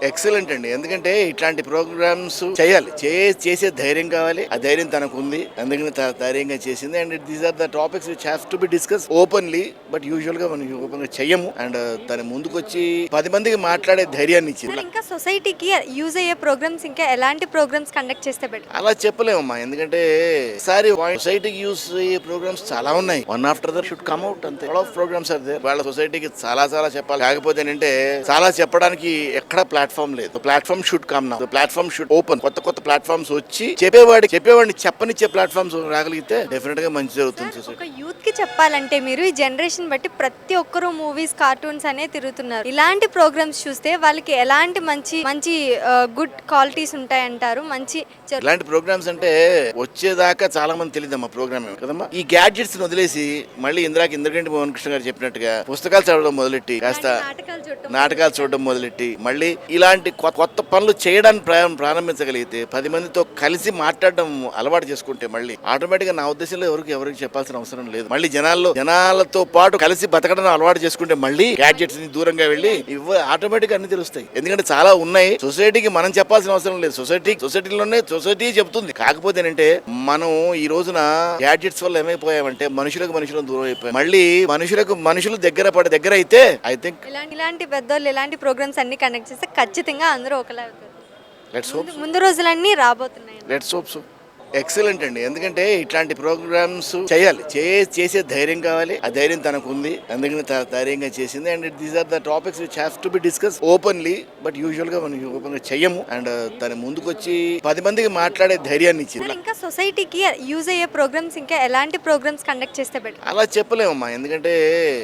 Excellent అండి. ఎందుకంటే ఇట్లాంటి ప్రోగ్రామ్స్ చేయాలి, చేసే ధైర్యం కావాలి. ఆ ధైర్యం తనకు ఉంది, అందుకని ధైర్యంగా చేసింది. And these are the topics which have to be discuss openly. But usual గా మనం ఓపెన్ గా చెయ్యము. అండ్ తన ముందుకు వచ్చి 10 మందికి మాట్లాడే ధైర్యాన్ని ఇచ్చింది. ఇంకా సొసైటీకి యూజ్ అయ్యే ప్రోగ్రామ్స్ ఇంకా ఎలాంటి ప్రోగ్రామ్స్ కండక్ట్ చేస్తే బెటర్? అలా చెప్పలేమమ్మా, ఎందుకంటే ఈసారి సొసైటీకి యూస్ అయ్యే ప్రోగ్రామ్స్ చాలా ఉన్నాయి. One after other should come out. అంతే. All of programmes are there. వాళ్ళ సొసైటీకి చాలా చెప్పాలి. కాకపోతే ఏంటంటే చాలా చెప్పడానికి ఎక్కడ ప్లాట్ఫామ్ లేదు. Platform should come now. Platform should open. కొత్త ప్లాట్ఫామ్స్ వచ్చి చెప్పేవాడిని చెప్పనిచ్చే ప్లాట్ఫామ్స్ రాగలిగితే డెఫినెట్ గా మంచి జరుగుతుంది. ఒక యూత్ కి చెప్పాలంటే మీరు ఈ జనరేషన్ బట్టి ప్రతి ఒక్కరు మూవీస్, కార్టూన్స్ అనే తిరుగుతున్నారు. ఇలాంటి ప్రోగ్రామ్స్ చూస్తే వాళ్ళకి ఎలాంటి మంచి గుడ్ క్వాలిటీస్ ఉంటాయంటారు? ఇలాంటి ప్రోగ్రామ్స్ అంటే వచ్చేదాకా చాలా మంది తెలియదమ్మా ప్రోగ్రామ్ కదమ్మా. ఈ గ్యాడ్జెట్స్ వదిలేసి మళ్ళీ ఇంద్రగంటి మోహన్ కృష్ణ గారు చెప్పినట్టుగా పుస్తకాలు చదవడం మొదలెట్టి, కాస్త నాటకాలు చూడడం మొదలెట్టి, మళ్ళీ ఇలాంటి కొత్త పనులు చేయడానికి ప్రారంభించగలిగితే, 10 మందితో కలిసి మాట్లాడడం అలవాటు చేసుకుంటే మళ్ళీ ఆటోమేటిక్ గా నా ఉద్దేశంలో ఎవరికి చెప్పాల్సిన అవసరం లేదు. మళ్ళీ జనాలతో పాటు కలిసి బతకడం అలవాటు చేసుకుంటే మళ్ళీ గ్యాడ్జెట్స్ ని దూరంగా వెళ్ళి ఆటోమేటిక్ అన్ని తెలుస్తాయి. ఎందుకంటే చాలా ఉన్నాయి. సొసైటీకి మనం చెప్పాల్సిన అవసరం లేదు. సొసైటీలోనే సొసైటీ చెప్తుంది. కాకపోతే ఏంటంటే మనం ఈ రోజున గ్యాడ్జెట్స్ వల్ల ఏమైపోయామంటే మనుషులకు దూరం అయిపోయాం. మళ్ళీ మనుషులు దగ్గర అయితే ఐ థింక్ ఇలాంటి పెద్దోళ్ళు ఇలాంటి ప్రోగ్రామ్స్ అన్ని కండక్ట్ చేస్తే ఖచ్చితంగా అందరూ ఒకలా అవుతారు. Let's hope. ముందు రోజులన్నీ రాబోతున్నాయి. Let's hope so. ఎక్సలెంట్ అండి. ఎందుకంటే ఇట్లాంటి ప్రోగ్రామ్స్ చేయాలి, చేసే ధైర్యం కావాలి. ఆ ధైర్యం తనకు ఉంది, అందుకని ధైర్యంగా చేసింది. And these are the topics which have to be discuss openly. But usual గా మనం ఓపెన్ గా చెయ్యము. అండ్ తన ముందుకు వచ్చి 10 మందికి మాట్లాడే ధైర్యాన్ని ఇచ్చింది. ఇంకా సొసైటీకి యూజ్ అయ్యే ప్రోగ్రామ్స్ ఇంకా ఎలాంటి ప్రోగ్రామ్స్ కండక్ట్ చేస్తే బెటర్? అలా చెప్పలేమమ్మా, ఎందుకంటే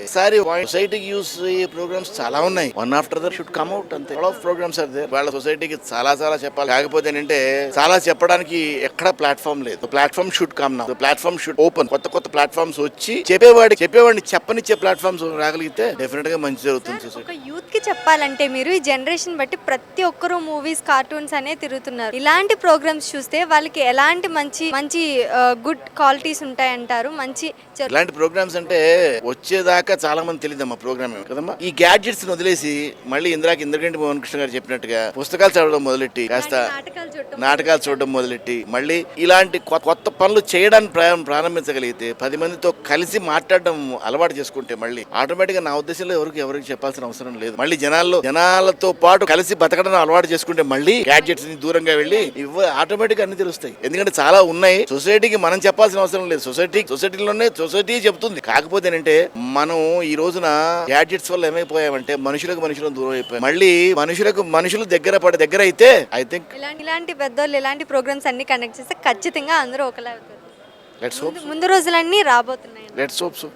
ఈసారి సొసైటీకి యూస్ అయ్యే ప్రోగ్రామ్స్ చాలా ఉన్నాయి. One after other should come out. అంతే. All of programmes are there. వాళ్ళ సొసైటీకి చాలా చెప్పాలి. కాకపోతే ఏంటంటే చాలా చెప్పడానికి ఎక్కడ ప్లాట్ఫామ్ లేదు. Platform should come now. Platform should open. కొత్త ప్లాట్ఫామ్స్ వచ్చి చెప్పేవాడిని చెప్పనిచ్చే ప్లాట్ఫామ్స్ రాగలిగితే డెఫినెట్ గా మంచి జరుగుతుంది. ఒక యూత్ కి చెప్పాలంటే మీరు ఈ జనరేషన్ బట్టి ప్రతి ఒక్కరు మూవీస్, కార్టూన్స్ అనే తిరుగుతున్నారు. ఇలాంటి ప్రోగ్రామ్స్ చూస్తే వాళ్ళకి ఎలాంటి మంచి గుడ్ క్వాలిటీస్ ఉంటాయంటారు? ఇలాంటి ప్రోగ్రామ్స్ అంటే వచ్చేదాకా చాలా మంది తెలియదమ్మా ప్రోగ్రామ్ కదమ్మా. ఈ గ్యాడ్జెట్స్ వదిలేసి మళ్ళీ ఇంద్రగంటి మోహన్ కృష్ణ గారు చెప్పినట్టుగా పుస్తకాలు చదవడం మొదలెట్టి, కాస్త నాటకాలు చూడడం మొదలెట్టి, మళ్ళీ ఇలాంటి కొత్త పనులు చేయడానికి ప్రారంభించగలిగితే, 10 మందితో కలిసి మాట్లాడడం అలవాటు చేసుకుంటే మళ్ళీ ఆటోమేటిక్ గా నా ఉద్దేశంలో ఎవరికి చెప్పాల్సిన అవసరం లేదు. మళ్ళీ జనాలతో పాటు కలిసి బతకడం అలవాటు చేసుకుంటే మళ్ళీ గ్యాడ్జెట్స్ ని దూరంగా వెళ్ళి ఆటోమేటిక్ అన్ని తెలుస్తాయి. ఎందుకంటే చాలా ఉన్నాయి. సొసైటీకి మనం చెప్పాల్సిన అవసరం లేదు. సొసైటీలోనే సొసైటీ చెప్తుంది. కాకపోతే ఏంటంటే మనం ఈ రోజున గ్యాడ్జెట్స్ వల్ల ఏమైపోయామంటే మనుషులకు దూరం అయిపోయాం. మళ్ళీ మనుషులు దగ్గర అయితే ఐ థింక్ ఇలాంటి పెద్దోళ్ళు ఇలాంటి ప్రోగ్రామ్స్ అన్ని కండక్ట్ చేస్తే ఖచ్చితంగా అందరూ ఒకలా అవుతారు. Let's hope. ముందు రోజులన్నీ రాబోతున్నాయి. Let's hope so.